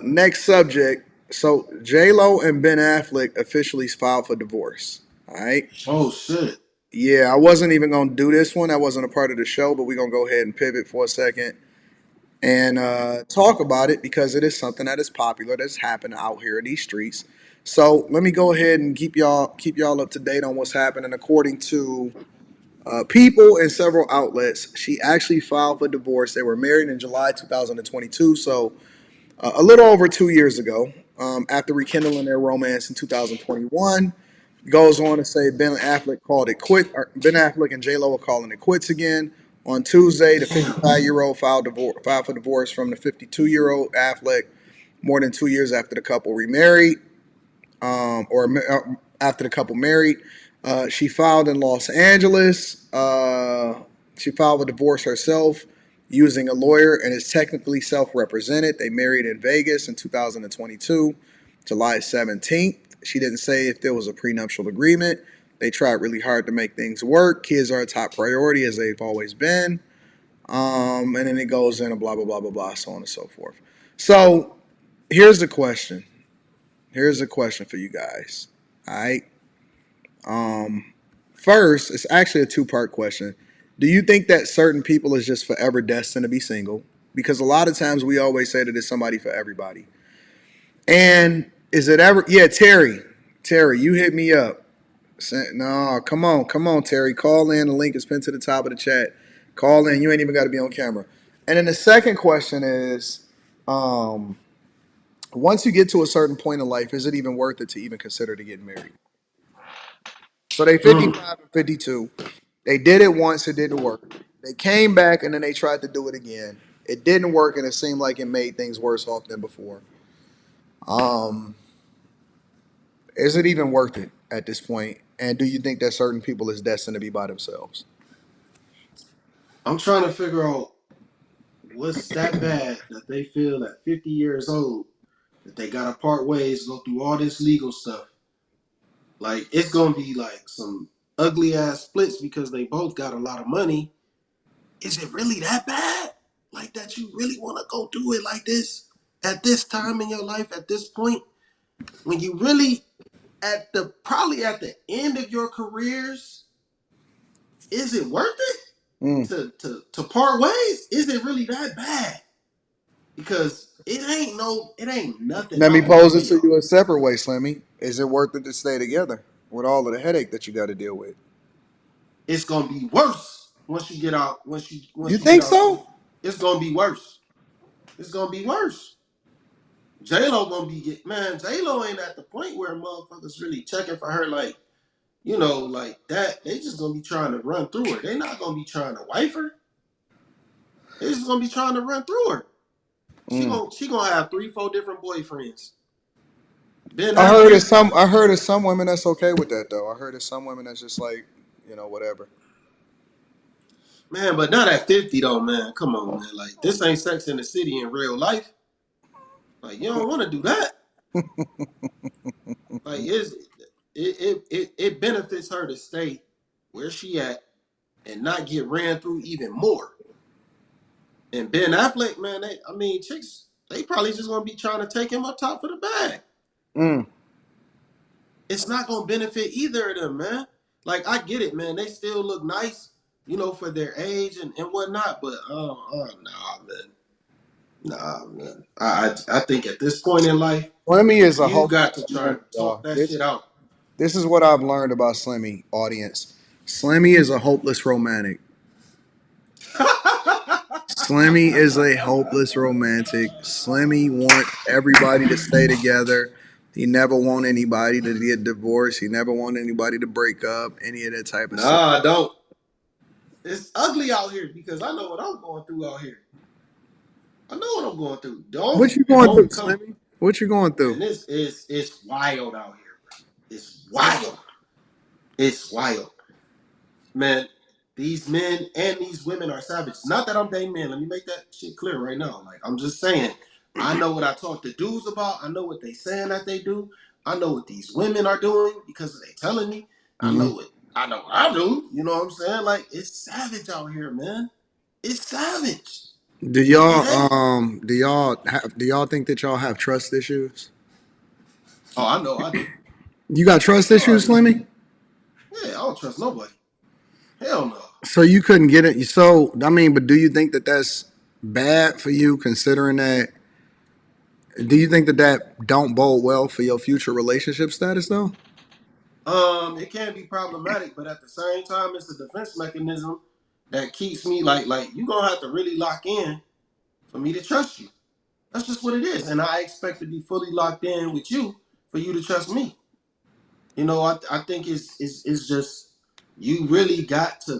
next subject. So J Lo and Ben Affleck officially filed for divorce. All right. Oh shit. Yeah, I wasn't even gonna do this one. That wasn't a part of the show, but we're gonna go ahead and pivot for a second and talk about it because it is something that is popular that's happening out here in these streets. So let me go ahead and keep y'all up to date on what's happening. According to people in several outlets, she actually filed for divorce. They were married in July 2022, so a little over 2 years ago. After rekindling their romance in 2021, goes on to say Ben Affleck called it quit. Or Ben Affleck and J Lo are calling it quits again. On Tuesday, the Damn. 55-year-old filed for divorce from the 52-year-old Affleck more than 2 years after the couple remarried, after the couple married. She filed in Los Angeles. She filed a divorce herself using a lawyer and is technically self represented. They married in Vegas in 2022, July 17th. She didn't say if there was a prenuptial agreement. They tried really hard to make things work. Kids are a top priority as they've always been. And then it goes in and blah, blah, blah, blah, blah, so on and so forth. So here's the question. Here's a question for you guys. All right. Um, First, it's actually a two-part question. Do you think that certain people is just forever destined to be single? Because a lot of times we always say that there's somebody for everybody. And is it ever? Yeah, Terry. Terry, you hit me up. No, come on, Terry. Call in. The link is pinned to the top of the chat. Call in. You ain't even got to be on camera. And then the second question is, um, once you get to a certain point in life, is it even worth it to even consider to get married? So they Mm. 55 and 52. They did it once, it didn't work. They came back and then they tried to do it again. It didn't work and it seemed like it made things worse off than before. Um, is it even worth it at this point? And do you think that certain people is destined to be by themselves? I'm trying to figure out what's that bad that they feel at 50 years old that they gotta part ways, go through all this legal stuff. Like it's gonna be like some ugly ass splits because they both got a lot of money. Is it really that bad? Like that you really wanna go through it like this at this time in your life, at this point, when you really at the probably at the end of your careers, is it worth it Mm. to part ways? Is it really that bad? Because it ain't nothing Let me out here pose for it to y'all. you a separate way, Slimmy. Is it worth it to stay together with all of the headache that you got to deal with? It's gonna be worse once you get out. You Once you get think out, so? it's gonna be worse. It's gonna be worse. J Lo gonna be man. J Lo ain't at the point where motherfuckers really checking for her like like that. They just gonna be trying to run through her. They not gonna be trying to wife her. They just gonna be trying to run through her. Mm. She gonna have 3, 4 different boyfriends. Ben I heard of Affleck, some. I heard of some women that's okay with that though. I heard of some women that's just like, whatever. man, but not at 50 though, man. Come on, man. Like this ain't Sex in the City in real life. Like you don't want to do that. Like it benefits her to stay where she at and not get ran through even more. And Ben Affleck, man, chicks, they probably just gonna be trying to take him up top for the bag. Mm. It's not gonna benefit either of them, man. Like I get it, man. They still look nice, for their age and whatnot. But nah, man, nah, man. I think at this point in life, Slimmy is a you hopeless got to try and romantic, talk y'all. that This shit out. this is what I've learned about Slimmy, audience. Slimmy is a hopeless romantic. Slimmy is a hopeless romantic. Slimmy want everybody to stay together. He never want anybody to get divorced. He never want anybody to break up. Any of that type of stuff. Nah, I don't. It's ugly out here because I know what I'm going through out here. I know what I'm going through. What you going through, Don't come, Slimmy? What you going through? man. It's wild out here, bro. It's wild. It's wild, man. These men and these women are savages. Not that I'm dating men. Let me make that shit clear right now. Like I'm just saying, I know what I talk to dudes about. I know what they saying that they do. I know what these women are doing because they telling me. I Mm-hmm. know what I know what I do. You know what I'm saying? Like it's savage out here, man. It's savage. Do It ain't. y'all think that y'all have trust issues? Oh, I know I do. You got trust You issues, already know. Slimmy? Yeah, I don't trust nobody. Hell no. So you couldn't get it. So I mean, but do you think that that's bad for you, considering that? Do you think that that don't bode well for your future relationship status, though? It can be problematic, but at the same time, it's a defense mechanism that keeps me like you gonna have to really lock in for me to trust you. That's just what it is, and I expect to be fully locked in with you for you to trust me. I think it's just you really got to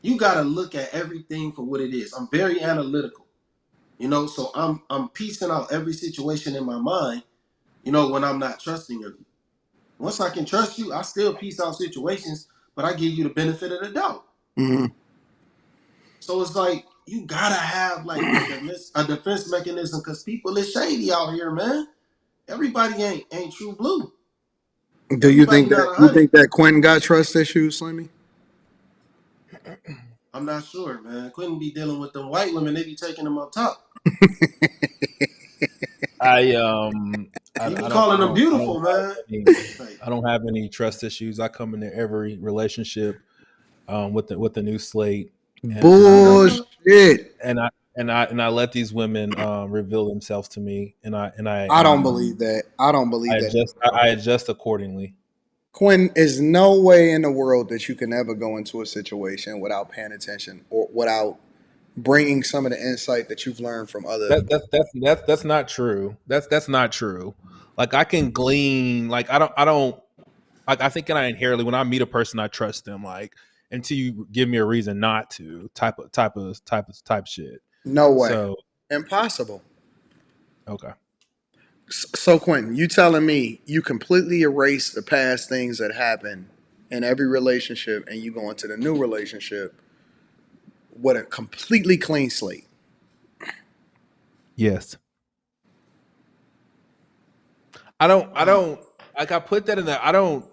you got to look at everything for what it is. I'm very analytical, so I'm piecing out every situation in my mind, when I'm not trusting of you. Once I can trust you, I still piece out situations, but I give you the benefit of the doubt. Hmm. So it's like you gotta have like a defense mechanism because people is shady out here, man. Everybody ain't true blue. Do you Everybody think not that 100. Quentin got trust issues, Slimmy? I'm not sure, man. Couldn't be dealing with them white women. They be taking them up top. I He be calling them I don't beautiful, have man. any Like, I don't have any trust issues. I come into every relationship with the new slate, and I let okay. Bullshit. and I let these women reveal themselves to me, and I don't believe that. I don't I believe that. adjust I adjust accordingly. Quinn, is no way in the world that you can ever go into a situation without paying attention or without bringing some of the insight that you've learned from other. That's not true. That's not true. Like I can glean. Like I don't like I think I inherently when I meet a person I trust them. Like until you give me a reason not to type shit. No way. So Impossible. okay. So, Quentin, you telling me you completely erase the past things that happened in every relationship and you go into the new relationship with a completely clean slate? Yes. I don't Wow. like I put that in there. I don't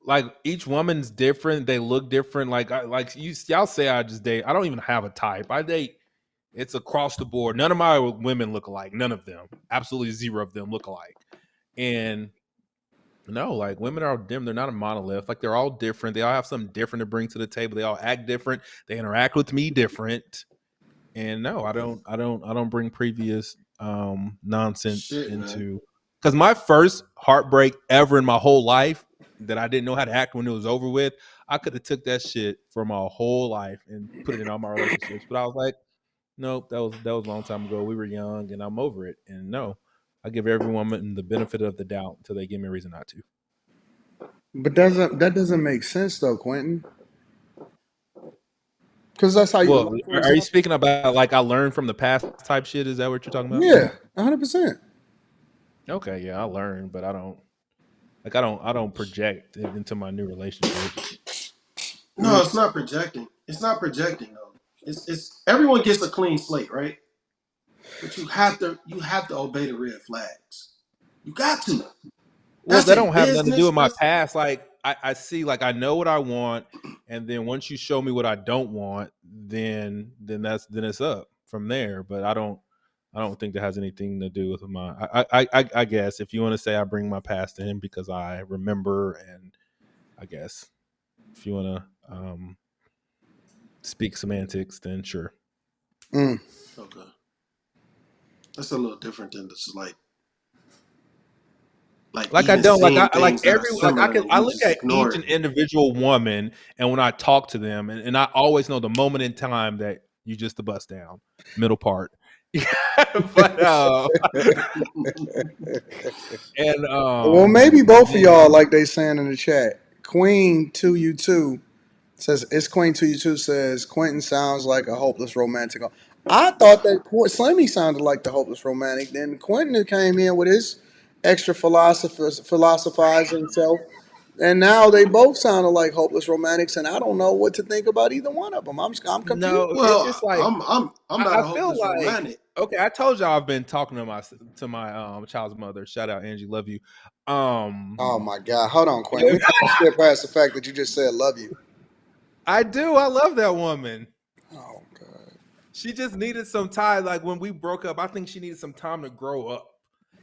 like each woman's different. They look different. Like y'all say I just date. I don't even have a type. I date it's across the board. None of my women look alike. None of them. Absolutely zero of them look alike. And no, like women are dim. They're not a monolith. Like they're all different. They all have something different to bring to the table. They all act different. They interact with me different. And no, I don't bring previous nonsense Shit, man. into because my first heartbreak ever in my whole life that I didn't know how to act when it was over with, I could have took that shit for my whole life and put it in all my relationships. But I was like, nope, that was a long time ago. We were young and I'm over it. And no, I give every woman the benefit of the doubt until they give me a reason not to. But doesn't make sense though, Quentin. Because that's how you Well, like. For are you example, speaking about like I learned from the past type shit? Is that what you're talking about? yeah, 100%. Okay, yeah, I learned, but I don't project it into my new relationship. No, it's not projecting. It's not projecting though. It's everyone gets a clean slate, right? But you have to obey the red flags. You got to. Well, That's that in don't have nothing to do business. with my That's past. Like I see, like I know what I want, and then once you show me what I don't want, then it's up from there. But I don't think that has anything to do with my. I guess if you want to say I bring my past in because I remember, and I guess if you want to speak semantics, then sure. Mm. okay. That's a little different than just like Like I even don't like seeing I like things that are every like similar and I you look just at ignore each it. and individual woman, and when I talk to them, and I always know the moment in time that you just the bust down middle part. but and Well, maybe both of yeah, y'all, like they saying in the chat. Queen 2U2 says, it's Queen 2U2 says, Quentin sounds like a hopeless romantic. I thought that Slimmy sounded like the hopeless romantic. Then Quentin came in with his extra philosophizing self. And now they both sounded like hopeless romantics. And I don't know what to think about either one of them. I'm confused. no, it's Well, like I'm not I a feel hopeless like romantic. okay. I told y'all I've been talking to my child's mother. Shout out Angie, love you. Um, Oh my God. Hold on, Quentin. We're not going to skip past the fact that you just said love you. I do. I love that woman. Oh, God. She just needed some time. Like when we broke up, I think she needed some time to grow up.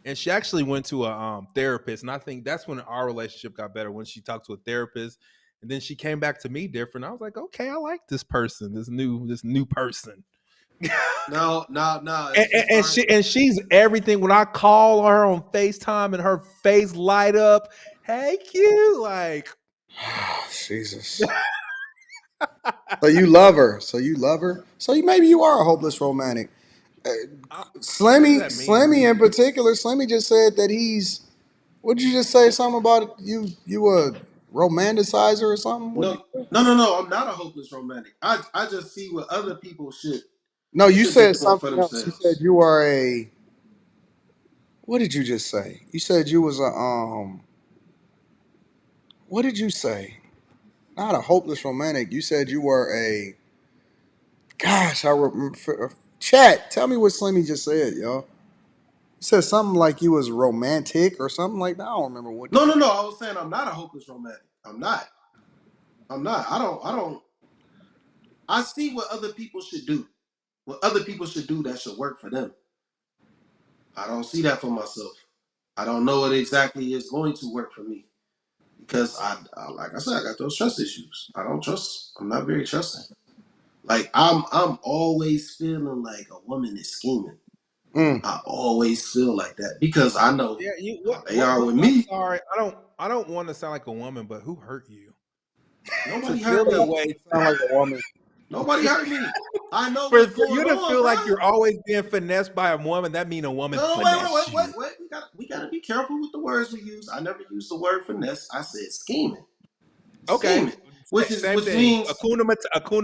And she actually went to a therapist, and I think that's when our relationship got better, when she talked to a therapist, and then she came back to me different. I was like, okay, I like this person, this new person. No, no, no. and, It's just and like, she's everything. When I call her on FaceTime and her face light up, hey, cute, like Jesus. So you love her. So you love her. So maybe you are a hopeless romantic. Uh, what does Slimmy, that mean? Slimmy in particular. Slimmy just said that he's. What'd you just say? Something about you? You a romanticizer or something? What? no, no, no, no. I'm not a hopeless romantic. I just see what other people No, you should be said doing for something else. You said themselves. you are a. What did you just say? You said you was a What did you say? Not a hopeless romantic. You said you were a. Gosh, chat. Tell me what Slimmy just said, yo. He said something like you was romantic or something like that. I don't remember what. No, no, no. I was saying I'm not a hopeless romantic. I'm not. I'm not. I don't. I see what other people should do. What other people should do that should work for them. I don't see that for myself. I don't know what exactly is going to work for me because like I said, I got those trust issues. I don't trust. I'm not very trusting. Like I'm always feeling like a woman is scheming. Mm. I always feel like that because I know Yeah, you how they are what with I'm me. sorry. I don't want to sound like a woman, but who hurt you? To Nobody feel hurt that me. way, Sound like a woman. Nobody hurt me. I know for what's you going to on, feel bro. like you're always being finessed by a woman, that mean a woman No, wait, wait, finessed wait, you. wait, wait. We gotta be careful with the words we use. I never used the word finesse. I said scheming. Okay, Scheming. Which is same which thing. means Akuna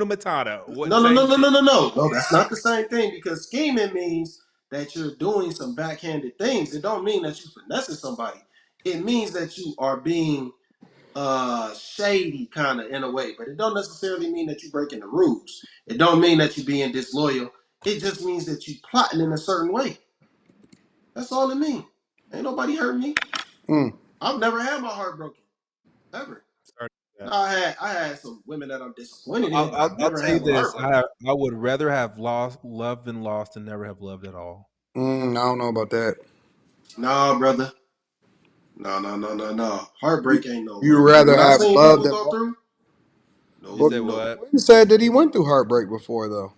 Matata. What no, no, no, same no, shit? no, no, no. No, that's not the same thing because scheming means that you're doing some backhanded things. It don't mean that you finessing somebody. It means that you are being shady kind of in a way, but it don't necessarily mean that you breaking the rules. It don't mean that you being disloyal. It just means that you plotting in a certain way. That's all it means. Ain't nobody hurt me. Mm. I've never had my heart broken ever. Sorry No, about that. I had some women that I'm disappointed in, but I've I'll never tell you had my this. heart broken. I would rather have loved and lost and never have loved at all. I don't know about that. Nah, brother. No, no, no, no, no. You, Heartbreak ain't no you love. rather What I have seen loved people than go lost? through, You no, Well, said no. what? Quinn said that he went through heartbreak before, though.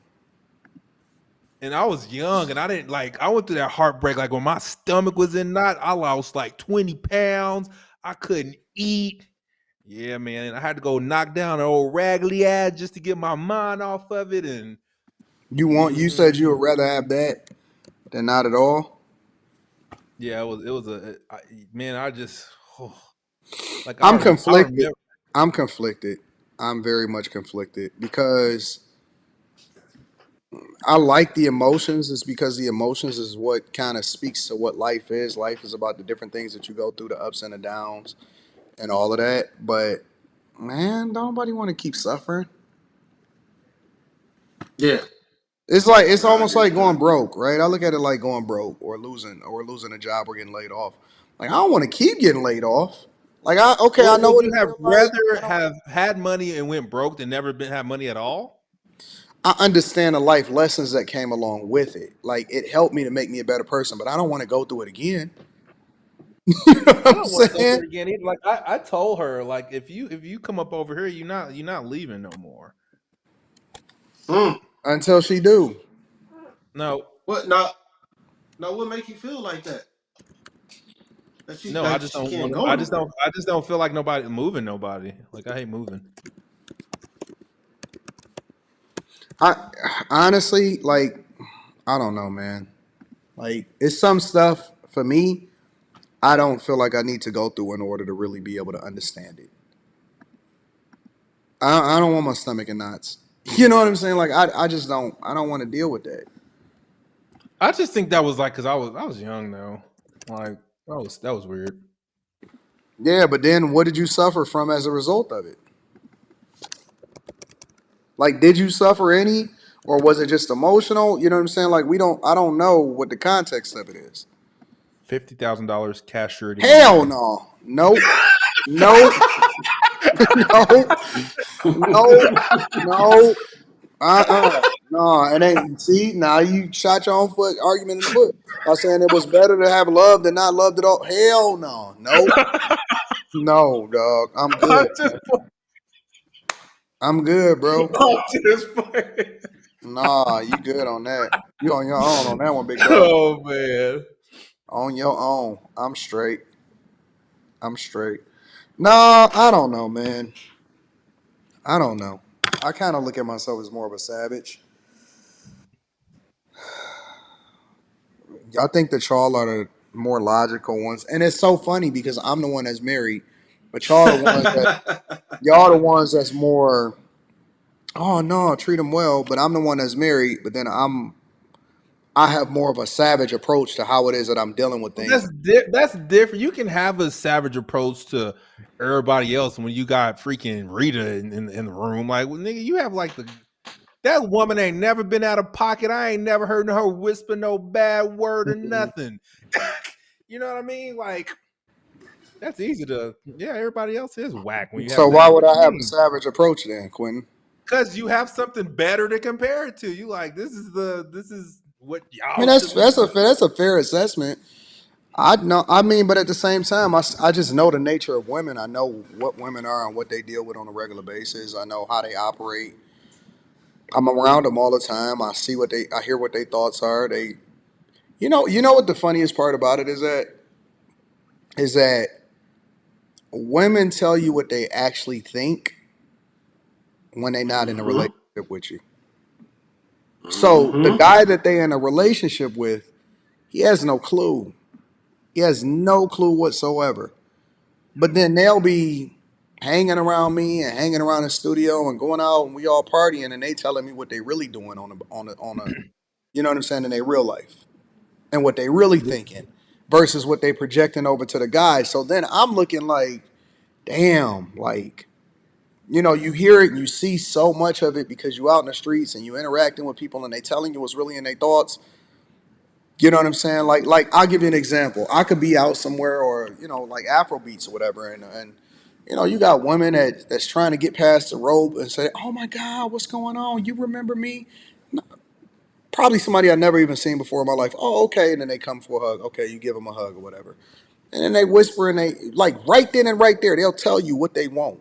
And I was young, and I didn't like. I went through that heartbreak. Like when my stomach was in knot, I lost like 20 pounds. I couldn't eat. Yeah, man. I had to go knock down an old raggedy ass just to get my mind off of it. And You mhm. said you would rather have that than not at all. Yeah, it was man. I just like I'm I conflicted. remember. I'm conflicted. I'm very much conflicted because I like the emotions. It's because the emotions is what kind of speaks to what life is. Life is about the different things that you go through, the ups and the downs, and all of that. But man, don't nobody want to keep suffering. Yeah, It's I almost agree like with going that. broke, right? I look at it like going broke or losing a job or getting laid off. Like I don't want to keep getting laid off. Like I Well, know would what you it have feels like. rather I don't. have had money and went broke than never been have money at all? I understand the life lessons that came along with it. Like it helped me to make me a better person, but I don't want to go through it again. You know what I I'm don't want to go saying? through it again either. Like I told her, like if you come up over here, you're not leaving no more. Mm. Until she do. No, What now? Now, what make you feel like that? no, I That just she don't can't want. go nowhere. I just don't feel like nobody moving. Nobody. Like I hate moving. I honestly like I don't know, man. Like it's some stuff for me I don't feel like I need to go through in order to really be able to understand it. I don't want my stomach in knots. You know what I'm saying? Like I just I don't want to deal with that. I just think that was like because I was young though. Like that was weird. Yeah, but then what did you suffer from as a result of it? Like, did you suffer any, or was it just emotional? You know what I'm saying? Like, I don't know what the context of it is. $50,000 cash surety Hell money. no, nope, nope, nope, nope, no, No, it ain't. See, now you shot your own foot argument in the foot by saying it was better to have love than not loved at all. Hell no, nope, no, dog. I'm I'm good, just, man. I'm good, bro. I'm just playing. Nah, you good on that. You on your own on that one, big dog. Oh man. On your own. I'm straight. I'm straight. Nah, I don't know, man. I don't know. I kind of look at myself as more of a savage. I think that y'all are the more logical ones, and it's so funny because I'm the one that's married, but y'all the ones that's more. Oh no, treat them well, but I'm the one that's married. But then I have more of a savage approach to how it is that I'm dealing with things. That's different. You can have a savage approach to everybody else when you got freaking Rita in the room. Like, well, nigga, you have like that woman ain't never been out of pocket. I ain't never heard her whisper no bad word or nothing. You know what I mean? Like, that's easy to, yeah, everybody else is whack when you So have why that. would What you I have a mean? savage approach then, Quentin? Because you have something better to compare it to. You like, this is what I mean, y'all should be doing. that's a fair assessment. I know. I mean, but at the same time, I just know the nature of women. I know what women are and what they deal with on a regular basis. I know how they operate. I'm around them all the time. I hear what their thoughts are. You know what the funniest part about it is that women tell you what they actually think when they're not in a Mm-hmm. relationship with you. So the Mm-hmm. guy that they in a relationship with, he has no clue. He has no clue whatsoever. But then they'll be hanging around me and hanging around the studio and going out and we all partying and they telling me what they really doing on a you know what I'm saying in their real life and what they really thinking versus what they projecting over to the guys. So then I'm looking like, damn, like you hear it and you see so much of it because you out in the streets and you interacting with people and they telling you what's really in their thoughts. You know what I'm saying? Like I'll give you an example. I could be out somewhere or like Afro beats or whatever, and you got women that's trying to get past the rope and say, "Oh my God, what's going on? You remember me?" Probably somebody I've never even seen before in my life. Oh, okay, and then they come for a hug. Okay, you give them a hug or whatever, and then they whisper and they like right then and right there, they'll tell you what they want.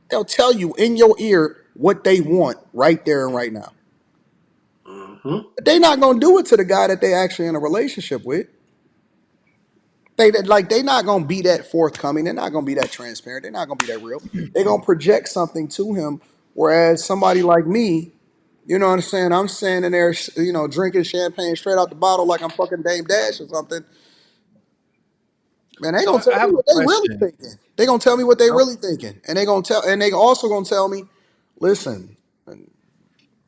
They'll tell you in your ear what they want right there and right now. Mm-hmm. But they're not gonna do it to the guy that they actually in a relationship with. They not gonna be that forthcoming. They're not gonna be that transparent. They're not gonna be that real. They're gonna project something to him. Whereas somebody like me, you know what I'm saying? I'm standing there, drinking champagne straight out the bottle like I'm fucking Dame Dash or something. Man, they So gonna tell I me have a what they really question. thinking. They gonna tell me what they Oh, really thinking, and they also gonna tell me, listen,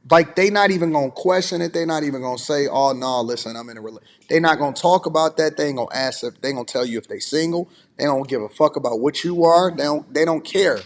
like they not even gonna question it. They not even gonna say, "Oh no, listen, I'm in a relationship." They not gonna talk about that. They ain't gonna ask if they gonna tell you if they single. They don't give a fuck about what you are. They don't care.